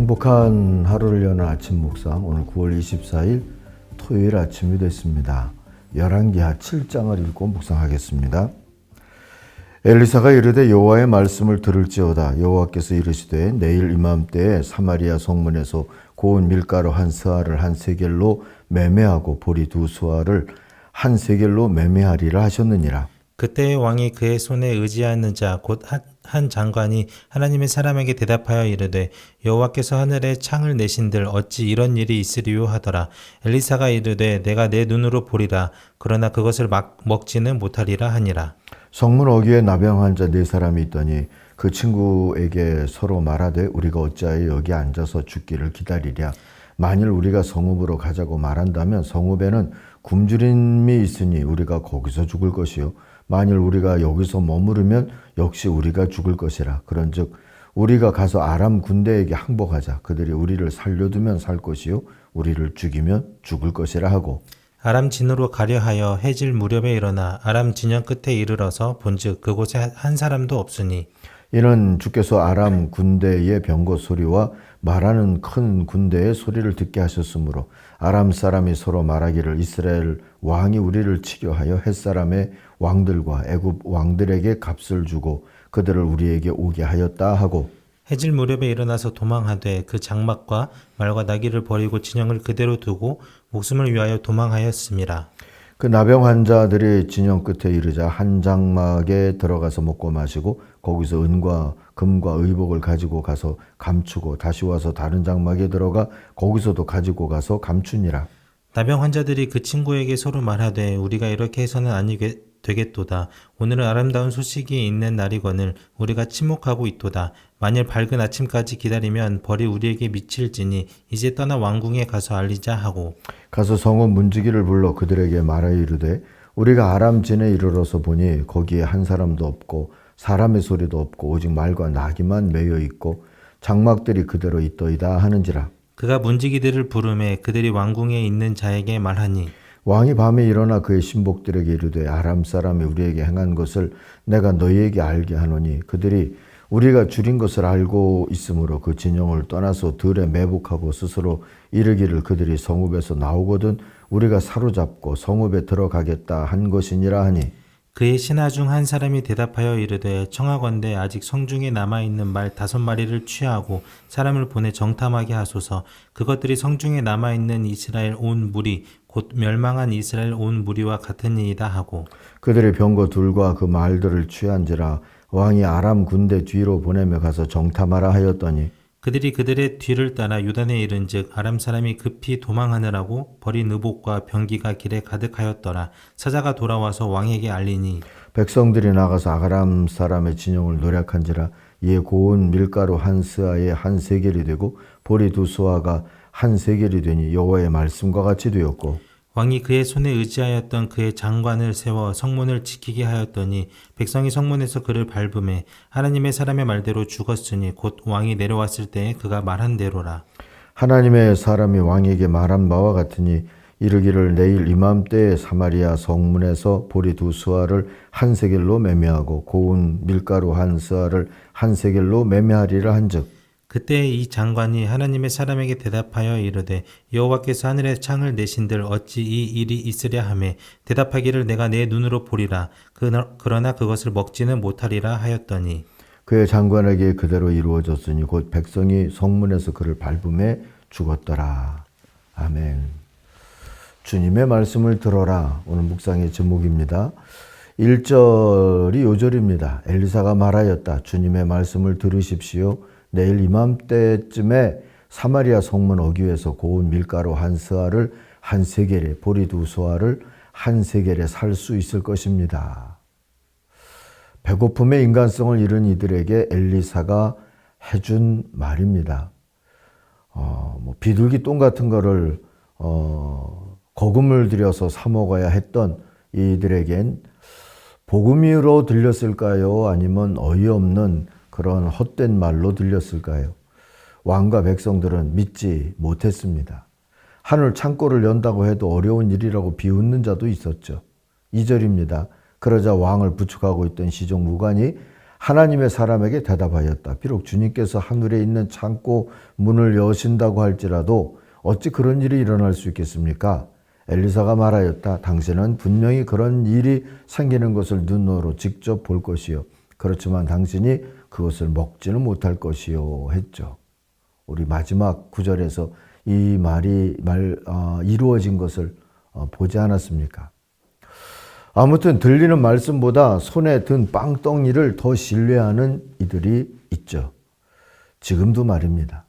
행복한 하루를 여는 아침 묵상, 오늘 9월 24일 토요일 아침이 됐습니다. 열왕기하 7장을 읽고 묵상하겠습니다. 엘리사가 이르되 여호와의 말씀을 들을지어다. 여호와께서 이르시되 내일 이맘때에 사마리아 성문에서 고운 밀가루 한 스아를 한 세겔로 매매하고 보리 두 스아를 한 세겔로 매매하리라 하셨느니라. 그때 왕이 그의 손에 의지하는 자 곧 한 장관이 하나님의 사람에게 대답하여 이르되 여호와께서 하늘에 창을 내신들 어찌 이런 일이 있으리요 하더라. 엘리사가 이르되 내가 내 눈으로 보리라. 그러나 그것을 먹지는 못하리라 하니라. 성문 어귀에 나병한 자 네 사람이 있더니 그 친구에게 서로 말하되 우리가 어찌하여 여기 앉아서 죽기를 기다리랴. 만일 우리가 성읍으로 가자고 말한다면 성읍에는 굶주림이 있으니 우리가 거기서 죽을 것이요 만일 우리가 여기서 머무르면 역시 우리가 죽을 것이라. 그런즉 우리가 가서 아람 군대에게 항복하자. 그들이 우리를 살려두면 살 것이요 우리를 죽이면 죽을 것이라 하고. 아람 진으로 가려 하여 해질 무렵에 일어나 아람 진영 끝에 이르러서 본즉 그곳에 한 사람도 없으니 이는 주께서 아람 군대의 병거 소리와 말하는 큰 군대의 소리를 듣게 하셨으므로 아람 사람이 서로 말하기를 이스라엘 왕이 우리를 치려 하여 햇사람의 왕들과 애굽 왕들에게 값을 주고 그들을 우리에게 오게 하였다 하고. 해질 무렵에 일어나서 도망하되 그 장막과 말과 나귀를 버리고 진영을 그대로 두고 목숨을 위하여 도망하였음이라. 그 나병 환자들이 진영 끝에 이르자 한 장막에 들어가서 먹고 마시고 거기서 은과 금과 의복을 가지고 가서 감추고 다시 와서 다른 장막에 들어가 거기서도 가지고 가서 감추니라. 나병 환자들이 그 친구에게 서로 말하되 우리가 이렇게 해서는 아니게 되겠도다. 오늘은 아름다운 소식이 있는 날이거늘 우리가 침묵하고 있도다. 만일 밝은 아침까지 기다리면 벌이 우리에게 미칠지니 이제 떠나 왕궁에 가서 알리자 하고. 가서 성읍 문지기를 불러 그들에게 말하여 이르되 우리가 아람 진에 이르러서 보니 거기에 한 사람도 없고 사람의 소리도 없고 오직 말과 나귀만 매여 있고 장막들이 그대로 있더이다 하는지라. 그가 문지기들을 부르매 그들이 왕궁에 있는 자에게 말하니 왕이 밤에 일어나 그의 신복들에게 이르되 아람 사람이 우리에게 행한 것을 내가 너희에게 알게 하노니 그들이 우리가 줄인 것을 알고 있으므로 그 진영을 떠나서 들에 매복하고 스스로 이르기를 그들이 성읍에서 나오거든 우리가 사로잡고 성읍에 들어가겠다 한 것이니라 하니. 그의 신하 중 한 사람이 대답하여 이르되 청하건대 아직 성중에 남아있는 말 5마리를 취하고 사람을 보내 정탐하게 하소서. 그것들이 성중에 남아있는 이스라엘 온 무리 곧 멸망한 이스라엘 온 무리와 같으니이다 하고. 그들이 병거 둘과 그 말들을 취한지라. 왕이 아람 군대 뒤로 보내며 가서 정탐하라 하였더니 그들이 그들의 뒤를 따라 요단에 이른즉 아람 사람이 급히 도망하느라고 버린 의복과 병기가 길에 가득하였더라. 사자가 돌아와서 왕에게 알리니 백성들이 나가서 아람 사람의 진영을 노략한지라. 이에 고운 밀가루 한 스아에 한 세겔이 되고 보리 두 스아가 한 세겔이 되니 여호와의 말씀과 같이 되었고. 왕이 그의 손에 의지하였던 그의 장관을 세워 성문을 지키게 하였더니 백성이 성문에서 그를 밟음에 하나님의 사람의 말대로 죽었으니 곧 왕이 내려왔을 때에 그가 말한 대로라. 하나님의 사람이 왕에게 말한 바와 같으니 이르기를 내일 이맘때에 사마리아 성문에서 보리 두 스아를 한 세겔로 매매하고 고운 밀가루 한 스아를 한 세겔로 매매하리라 한즉. 그때 이 장관이 하나님의 사람에게 대답하여 이르되 여호와께서 하늘에 창을 내신들 어찌 이 일이 있으랴 하매 대답하기를 내가 내 눈으로 보리라. 그러나 그것을 먹지는 못하리라 하였더니 그의 장관에게 그대로 이루어졌으니 곧 백성이 성문에서 그를 밟음에 죽었더라. 아멘. 주님의 말씀을 들어라. 오늘 묵상의 제목입니다. 1절이 요절입니다. 엘리사가 말하였다. 주님의 말씀을 들으십시오. 내일 이맘때쯤에 사마리아 성문 어귀에서 고운 밀가루 한 스아를 한 세겔에 보리 두 스아를 한 세겔에 살 수 있을 것입니다. 배고픔의 인간성을 잃은 이들에게 엘리사가 해준 말입니다. 비둘기 똥 같은 거를 거금을 들여서 사 먹어야 했던 이들에겐 복음으로 들렸을까요? 아니면 어이없는 그런 헛된 말로 들렸을까요? 왕과 백성들은 믿지 못했습니다. 하늘 창고를 연다고 해도 어려운 일이라고 비웃는 자도 있었죠. 2절입니다. 그러자 왕을 부축하고 있던 시종 무관이 하나님의 사람에게 대답하였다. 비록 주님께서 하늘에 있는 창고 문을 여신다고 할지라도 어찌 그런 일이 일어날 수 있겠습니까? 엘리사가 말하였다. 당신은 분명히 그런 일이 생기는 것을 눈으로 직접 볼 것이요. 그렇지만 당신이 그것을 먹지는 못할 것이요. 했죠. 우리 마지막 구절에서 이 말이 이루어진 것을 보지 않았습니까? 아무튼 들리는 말씀보다 손에 든 빵덩이를 더 신뢰하는 이들이 있죠. 지금도 말입니다.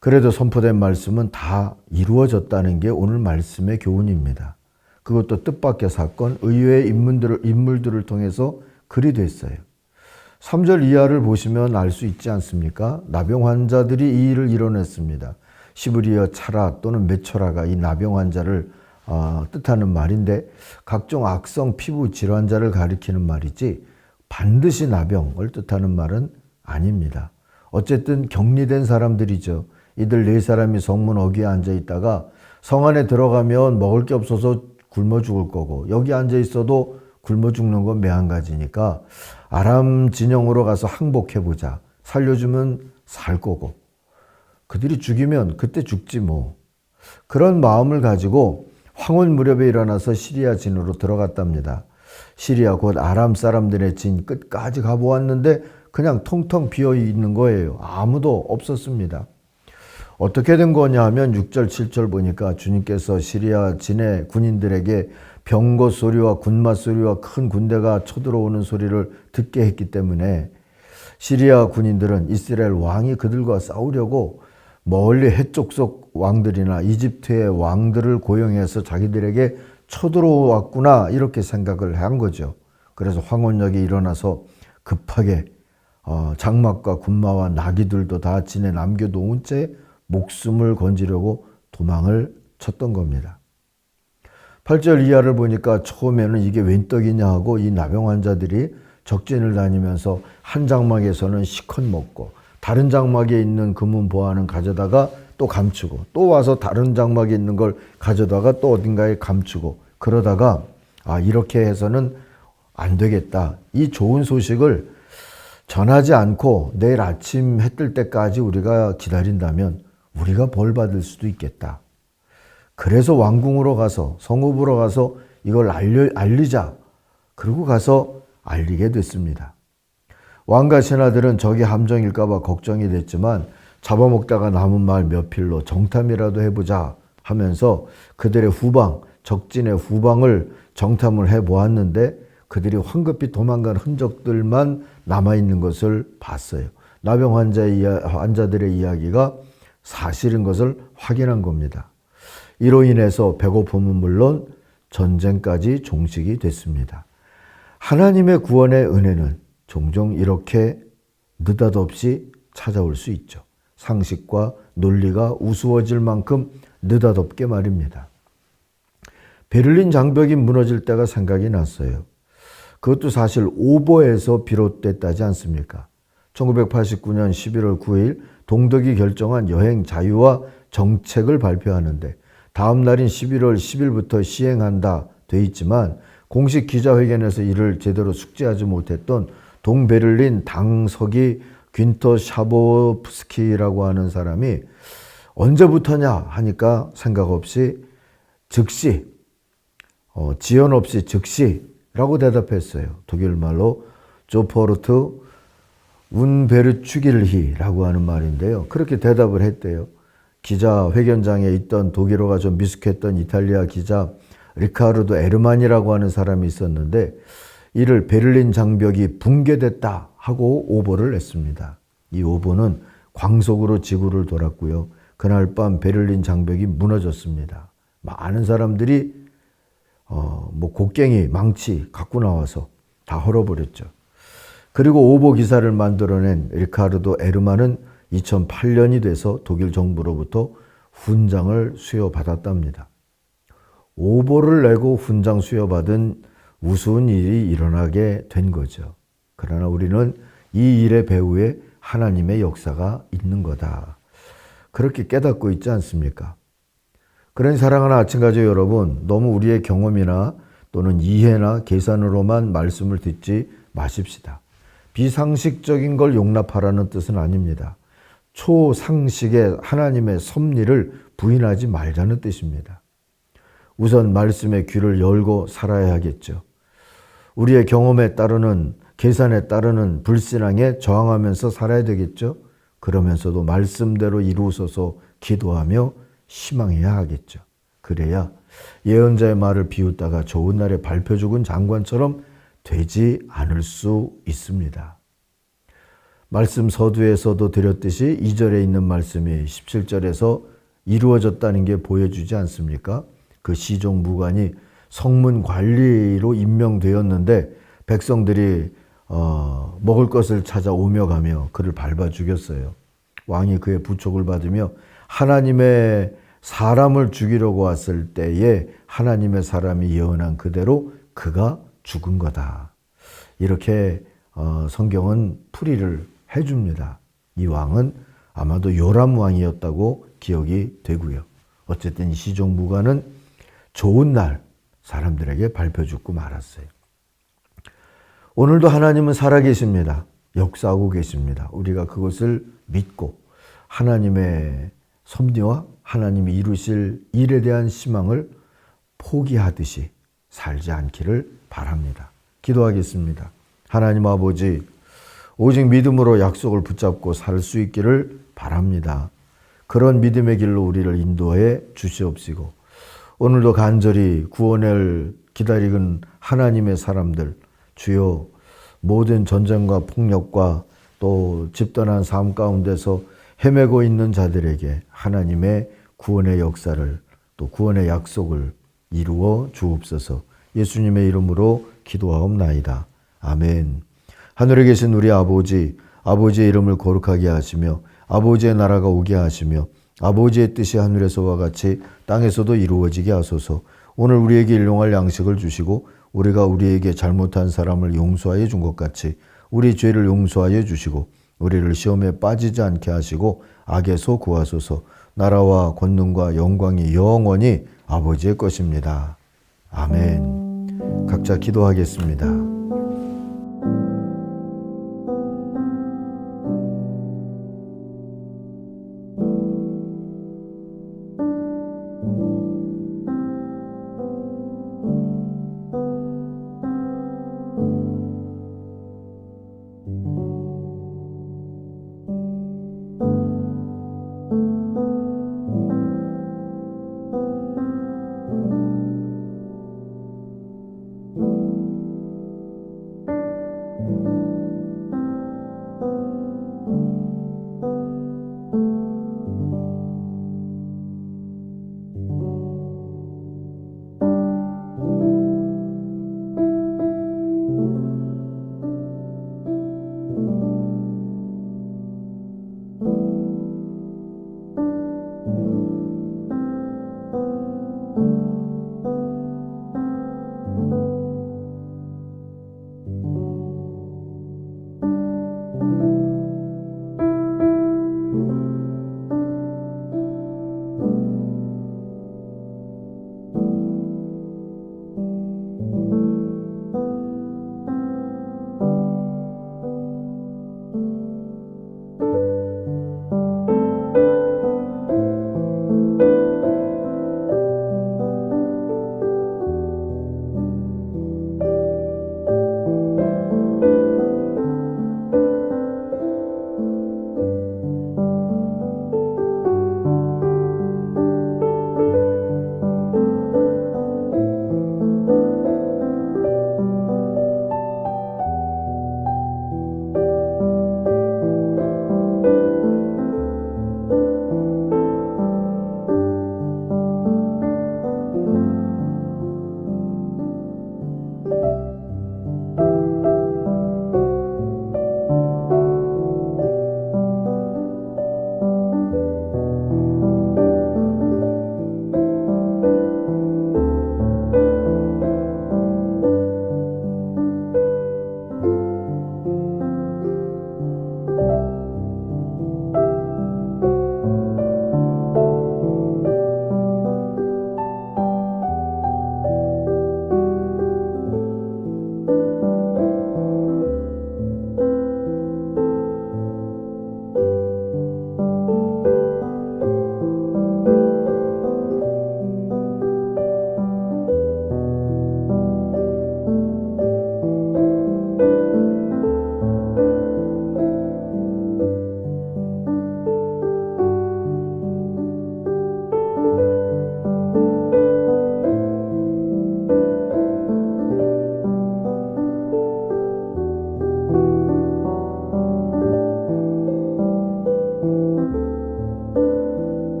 그래도 선포된 말씀은 다 이루어졌다는 게 오늘 말씀의 교훈입니다. 그것도 뜻밖의 사건, 의외의 인물들을 통해서 그리 됐어요. 3절 이하를 보시면 알 수 있지 않습니까? 나병 환자들이 이 일을 이뤄냈습니다. 시브리어 차라 또는 메초라가 이 나병 환자를 뜻하는 말인데 각종 악성 피부 질환자를 가리키는 말이지 반드시 나병을 뜻하는 말은 아닙니다. 어쨌든 격리된 사람들이죠. 이들 4사람이 성문 어귀에 앉아 있다가 성 안에 들어가면 먹을 게 없어서 굶어 죽을 거고 여기 앉아 있어도 굶어 죽는 건 매한가지니까 아람 진영으로 가서 항복해보자. 살려주면 살 거고 그들이 죽이면 그때 죽지 뭐. 그런 마음을 가지고 황혼 무렵에 일어나서 시리아 진으로 들어갔답니다. 시리아 곧 아람 사람들의 진 끝까지 가보았는데 그냥 텅텅 비어 있는 거예요. 아무도 없었습니다. 어떻게 된 거냐 하면 6절 7절 보니까 주님께서 시리아 진의 군인들에게 병거 소리와 군마 소리와 큰 군대가 쳐들어오는 소리를 듣게 했기 때문에 시리아 군인들은 이스라엘 왕이 그들과 싸우려고 멀리 해족속 왕들이나 이집트의 왕들을 고용해서 자기들에게 쳐들어왔구나 이렇게 생각을 한 거죠. 그래서 황혼역이 일어나서 급하게 장막과 군마와 나귀들도 다 진에 남겨놓은 채 목숨을 건지려고 도망을 쳤던 겁니다. 8절 이하를 보니까 처음에는 이게 웬 떡이냐 하고 이 나병 환자들이 적진을 다니면서 한 장막에서는 시컷 먹고 다른 장막에 있는 금은 보화는 가져다가 또 감추고 또 와서 다른 장막에 있는 걸 가져다가 또 어딘가에 감추고 그러다가 이렇게 해서는 안 되겠다. 이 좋은 소식을 전하지 않고 내일 아침 해 뜰 때까지 우리가 기다린다면 우리가 벌 받을 수도 있겠다. 그래서 왕궁으로 가서 성읍으로 가서 이걸 알리자. 그리고 가서 알리게 됐습니다. 왕과 신하들은 적이 함정일까 봐 걱정이 됐지만 잡아먹다가 남은 말 몇 필로 정탐이라도 해보자 하면서 그들의 후방, 적진의 후방을 정탐을 해보았는데 그들이 황급히 도망간 흔적들만 남아있는 것을 봤어요. 나병 환자들의 이야기가 사실인 것을 확인한 겁니다. 이로 인해서 배고픔은 물론 전쟁까지 종식이 됐습니다. 하나님의 구원의 은혜는 종종 이렇게 느닷없이 찾아올 수 있죠. 상식과 논리가 우스워질 만큼 느닷없게 말입니다. 베를린 장벽이 무너질 때가 생각이 났어요. 그것도 사실 오보에서 비롯됐다지 않습니까? 1989년 11월 9일 동독이 결정한 여행 자유화 정책을 발표하는데 다음 날인 11월 10일부터 시행한다 돼 있지만 공식 기자회견에서 이를 제대로 숙지하지 못했던 동베를린 당서기 귄터 샤보프스키라고 하는 사람이 언제부터냐 하니까 생각 없이 즉시 지연 없이 즉시라고 대답했어요. 독일말로 조포르트 운베르추길히라고 하는 말인데요. 그렇게 대답을 했대요. 기자회견장에 있던 독일어가 좀 미숙했던 이탈리아 기자 리카르도 에르만이라고 하는 사람이 있었는데 이를 베를린 장벽이 붕괴됐다 하고 오보를 냈습니다. 이 오보는 광속으로 지구를 돌았고요. 그날 밤 베를린 장벽이 무너졌습니다. 많은 사람들이 곡괭이, 망치 갖고 나와서 다 헐어버렸죠. 그리고 오보 기사를 만들어낸 리카르도 에르만은 2008년이 돼서 독일 정부로부터 훈장을 수여받았답니다. 오보를 내고 훈장 수여받은 우스운 일이 일어나게 된 거죠. 그러나 우리는 이 일의 배후에 하나님의 역사가 있는 거다. 그렇게 깨닫고 있지 않습니까? 그러니 사랑하는 아침가족 여러분, 너무 우리의 경험이나 또는 이해나 계산으로만 말씀을 듣지 마십시다. 비상식적인 걸 용납하라는 뜻은 아닙니다. 초상식의 하나님의 섭리를 부인하지 말자는 뜻입니다. 우선 말씀의 귀를 열고 살아야 하겠죠. 우리의 경험에 따르는, 계산에 따르는 불신앙에 저항하면서 살아야 되겠죠. 그러면서도 말씀대로 이루소서 기도하며 희망해야 하겠죠. 그래야 예언자의 말을 비웃다가 좋은 날에 밟혀 죽은 장관처럼 되지 않을 수 있습니다. 말씀 서두에서도 드렸듯이 2절에 있는 말씀이 17절에서 이루어졌다는 게 보여주지 않습니까? 그 시종 무관이 성문 관리로 임명되었는데 백성들이 먹을 것을 찾아 오며 가며 그를 밟아 죽였어요. 왕이 그의 부촉을 받으며 하나님의 사람을 죽이려고 왔을 때에 하나님의 사람이 예언한 그대로 그가 죽은 거다. 이렇게 성경은 풀이를 해줍니다. 이 왕은 아마도 요람 왕이었다고 기억이 되고요. 어쨌든 이 시종 무관은 좋은 날 사람들에게 밟혀 죽고 말았어요. 오늘도 하나님은 살아계십니다. 역사하고 계십니다. 우리가 그것을 믿고 하나님의 섭리와 하나님이 이루실 일에 대한 희망을 포기하듯이 살지 않기를 바랍니다. 기도하겠습니다. 하나님 아버지, 오직 믿음으로 약속을 붙잡고 살 수 있기를 바랍니다. 그런 믿음의 길로 우리를 인도해 주시옵시고 오늘도 간절히 구원을 기다리는 하나님의 사람들, 주여 모든 전쟁과 폭력과 또 집단한 삶 가운데서 헤매고 있는 자들에게 하나님의 구원의 역사를 또 구원의 약속을 이루어 주옵소서. 예수님의 이름으로 기도하옵나이다. 아멘. 하늘에 계신 우리 아버지, 아버지의 이름을 거룩하게 하시며 아버지의 나라가 오게 하시며 아버지의 뜻이 하늘에서와 같이 땅에서도 이루어지게 하소서. 오늘 우리에게 일용할 양식을 주시고 우리가 우리에게 잘못한 사람을 용서하여 준 것 같이 우리 죄를 용서하여 주시고 우리를 시험에 빠지지 않게 하시고 악에서 구하소서. 나라와 권능과 영광이 영원히 아버지의 것입니다. 아멘. 각자 기도하겠습니다.